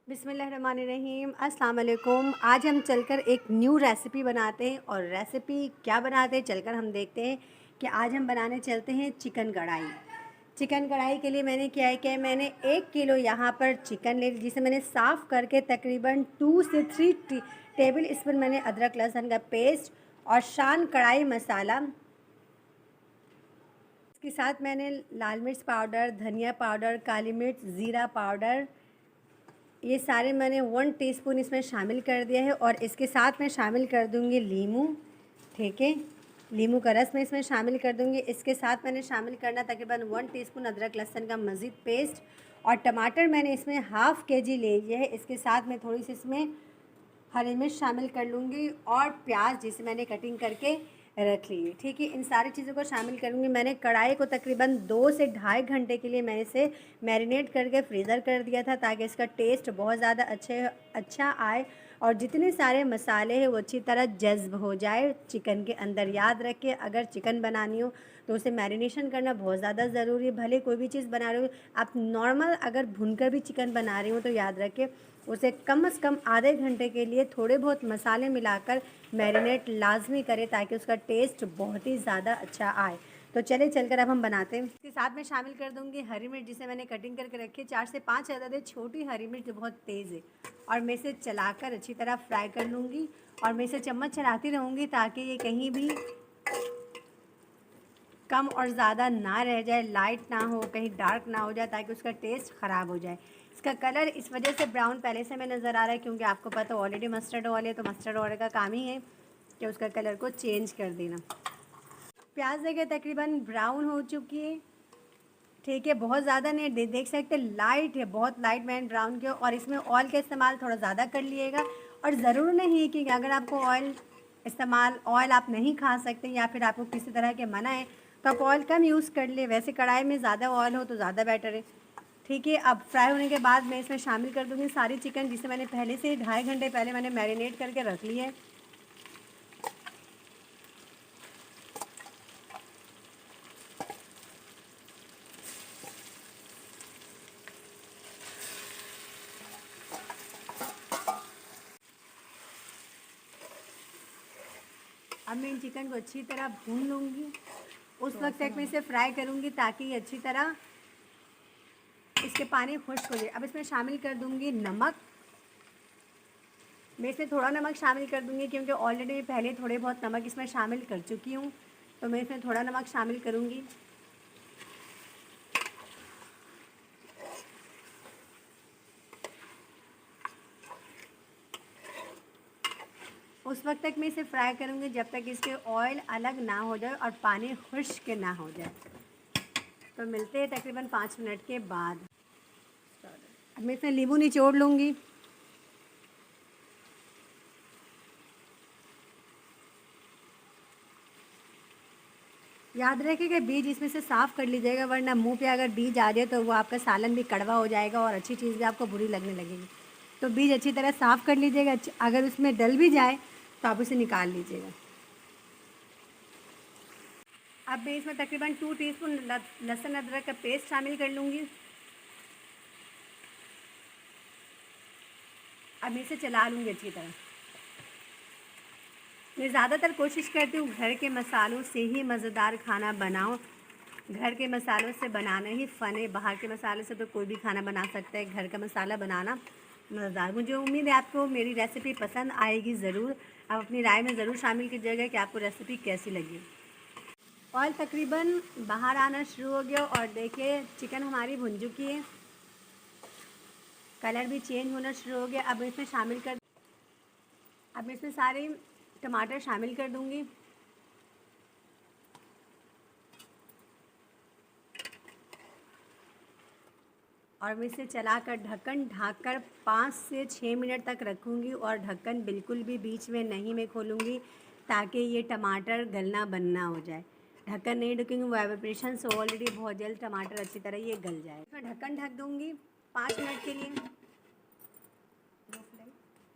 बिस्मिल्लाहिर्रहमानिर्रहीम। अस्सलाम वालेकुम। आज हम चलकर एक न्यू रेसिपी बनाते हैं और रेसिपी क्या बनाते हैं चलकर हम देखते हैं कि आज हम बनाने चलते हैं चिकन कढ़ाई। चिकन कढ़ाई के लिए मैंने क्या है कि मैंने 1 किलो यहाँ पर चिकन ले जिसे मैंने साफ़ करके तकरीबन 2 से 3 टेबल स्पून मैंने अदरक लहसुन का पेस्ट और शान कढ़ाई मसाला, इसके साथ मैंने लाल मिर्च पाउडर, धनिया पाउडर, काली मिर्च, ज़ीरा पाउडर, ये सारे मैंने 1 टीस्पून इसमें शामिल कर दिया है। और इसके साथ मैं शामिल कर दूंगी लीमू, ठीक है, लीमू का रस मैं इसमें शामिल कर दूंगी। इसके साथ मैंने शामिल करना तकरीबन 1 टीस्पून अदरक लहसुन का मज़ीद पेस्ट और टमाटर मैंने इसमें हाफ़ केजी ले लिया है। इसके साथ मैं थोड़ी सी इसमें हरी मिर्च शामिल कर लूँगी और प्याज जिसे मैंने कटिंग करके रख ली है, ठीक है। इन सारी चीज़ों को शामिल करूँगी। मैंने कढ़ाई को तकरीबन 2 से ढाई घंटे के लिए मैंने इसे मैरिनेट करके फ्रीज़र कर दिया था ताकि इसका टेस्ट बहुत ज़्यादा अच्छा आए और जितने सारे मसाले हैं वो अच्छी तरह जज्ब हो जाए चिकन के अंदर। याद रखें, अगर चिकन बनानी हो तो उसे मैरिनेशन करना बहुत ज़्यादा ज़रूरी है। भले कोई भी चीज़ बना रहे हो आप, नॉर्मल अगर भूनकर भी चिकन बना रही हो तो याद रखें उसे कम से कम आधे घंटे के लिए थोड़े बहुत मसाले मिलाकर मैरिनेट लाजमी करें ताकि उसका टेस्ट बहुत ही ज़्यादा अच्छा आए। तो चले चलकर अब हम बनाते हैं। इसके साथ मैं शामिल कर दूंगी हरी मिर्च जिसे मैंने कटिंग करके रखी है, 4 से 5 अदद छोटी हरी मिर्च जो बहुत तेज़ है। और मैं इसे चलाकर अच्छी तरह फ्राई कर लूँगी और मैं इसे चम्मच चलाती रहूँगी ताकि ये कहीं भी कम और ज़्यादा ना रह जाए, लाइट ना हो, कहीं डार्क ना हो जाए ताकि उसका टेस्ट ख़राब हो जाए। इसका कलर इस वजह से ब्राउन पहले से हमें नज़र आ रहा है क्योंकि आपको पता ऑलरेडी मस्टर्ड ऑयल है, तो मस्टर्ड ऑयल का काम ही है कि उसका कलर को चेंज कर देना। प्याज देखिए तकरीबन ब्राउन हो चुकी है, ठीक है, बहुत ज़्यादा नहीं, देख सकते लाइट है, बहुत लाइट मैंने ब्राउन किया। और इसमें ऑयल का इस्तेमाल थोड़ा ज़्यादा कर लिएगा और ज़रूर नहीं है कि अगर आपको ऑयल आप नहीं खा सकते या फिर आपको किसी तरह के मना है तो आप ऑयल कम यूज़ कर लिए। वैसे कढ़ाई में ज़्यादा ऑयल हो तो ज़्यादा बेटर है, ठीक है। अब फ्राई होने के बाद मैं इसमें शामिल कर दूँगी सारी चिकन जिसे मैंने पहले से 2.5 घंटे पहले मैंने मैरिनेट करके रख ली है। अब मैं इन चिकन को अच्छी तरह भून लूँगी, उस वक्त तक मैं इसे फ्राई करूँगी ताकि ये अच्छी तरह इसके पानी खुश्क हो जाए। अब इसमें शामिल कर दूँगी नमक। मैं इसमें थोड़ा नमक शामिल कर दूँगी क्योंकि ऑलरेडी पहले थोड़े बहुत नमक इसमें शामिल कर चुकी हूँ, तो मैं इसमें थोड़ा नमक शामिल करूँगी। उस वक्त तक मैं इसे फ्राई करूँगी जब तक इसके ऑयल अलग ना हो जाए और पानी खुश्क ना हो जाए। तो मिलते हैं तकरीबन 5 मिनट के बाद। अब मैं इसमें नींबू निचोड़ लूँगी। याद रखें कि बीज इसमें से साफ़ कर लीजिएगा वरना मुंह पे अगर बीज आ जाए तो वो आपका सालन भी कड़वा हो जाएगा और अच्छी चीज़ भी आपको बुरी लगने लगेगी। तो बीज अच्छी तरह साफ़ कर लीजिएगा। अगर उसमें डल भी जाए तो आप उसे निकाल लीजिएगा। अब मैं इसमें तकरीबन 2 टीस्पून लहसुन अदरक का पेस्ट शामिल कर लूँगी। अब मैं इसे चला लूँगी अच्छी तरह। मैं ज़्यादातर कोशिश करती हूँ घर के मसालों से ही मज़ेदार खाना बनाऊँ। घर के मसालों से बनाना ही फ़न है, बाहर के मसाले से तो कोई भी खाना बना सकता है, घर का मसाला बनाना मज़ेदार। मुझे उम्मीद है आपको मेरी रेसिपी पसंद आएगी ज़रूर। आप अपनी राय में ज़रूर शामिल कीजिएगा कि आपको रेसिपी कैसी लगी। ऑयल तकरीबन बाहर आना शुरू हो गया और देखिए चिकन हमारी भुन चुकी है, कलर भी चेंज होना शुरू हो गया। अब मैं इसमें सारे टमाटर शामिल कर दूंगी। और मैं इसे चलाकर ढक्कन ढककर 5 से 6 मिनट तक रखूँगी और ढक्कन बिल्कुल भी बीच में नहीं मैं खोलूँगी ताकि ये टमाटर गलना बनना हो जाए। ढक्कन नहीं ढकूँगी, वो एवोपरेशन से ऑलरेडी बहुत जल्द टमाटर अच्छी तरह ये गल जाए। मैं ढक्कन ढक दूँगी 5 मिनट के लिए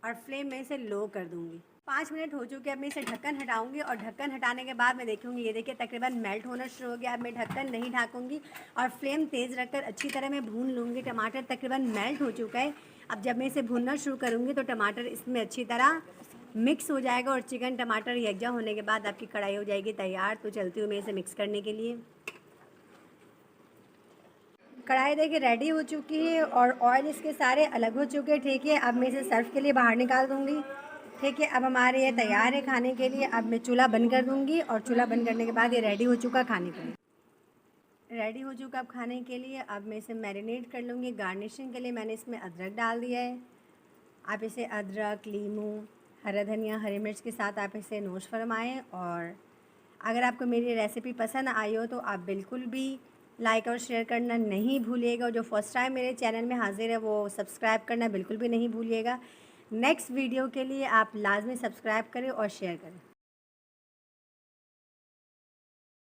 और फ्लेम में इसे लो कर दूँगी। 5 मिनट हो चुके हैं। अब मैं इसे ढक्कन हटाऊंगी और ढक्कन हटाने के बाद मैं देखूंगी, ये देखिए तकरीबन मेल्ट होना शुरू हो गया। अब मैं ढक्कन नहीं ढाकूंगी और फ्लेम तेज़ रखकर अच्छी तरह मैं भून लूँगी। टमाटर तकरीबन मेल्ट हो चुका है। अब जब मैं इसे भूनना शुरू करूँगी तो टमाटर इसमें अच्छी तरह मिक्स हो जाएगा और चिकन टमाटर यकजा होने के बाद आपकी कढ़ाई हो जाएगी तैयार। तो चलती हूँ मैं इसे मिक्स करने के लिए। कढ़ाई देखिए रेडी हो चुकी है और ऑयल इसके सारे अलग हो चुके हैं, ठीक है। अब मैं इसे सर्व के लिए बाहर निकाल दूँगी, ठीक है। अब हमारे ये तैयार है खाने के लिए। अब मैं चूल्हा बंद कर दूँगी और चूल्हा बंद करने के बाद ये रेडी हो चुका खाने के लिए। रेडी हो चुका अब खाने के लिए। अब मैं इसे मैरिनेट कर लूँगी। गार्निशिंग के लिए मैंने इसमें अदरक डाल दिया है। आप इसे अदरक, लीमू, हरा धनिया, हरी मिर्च के साथ आप इसे नोश फरमाएँ। और अगर आपको मेरी रेसिपी पसंद आई हो तो आप बिल्कुल भी लाइक और शेयर करना नहीं भूलिएगा। और जो फर्स्ट टाइम मेरे चैनल में हाज़िर है वो सब्सक्राइब करना बिल्कुल भी नहीं भूलिएगा। नेक्स्ट वीडियो के लिए आप लाजमी सब्सक्राइब करें और शेयर करें।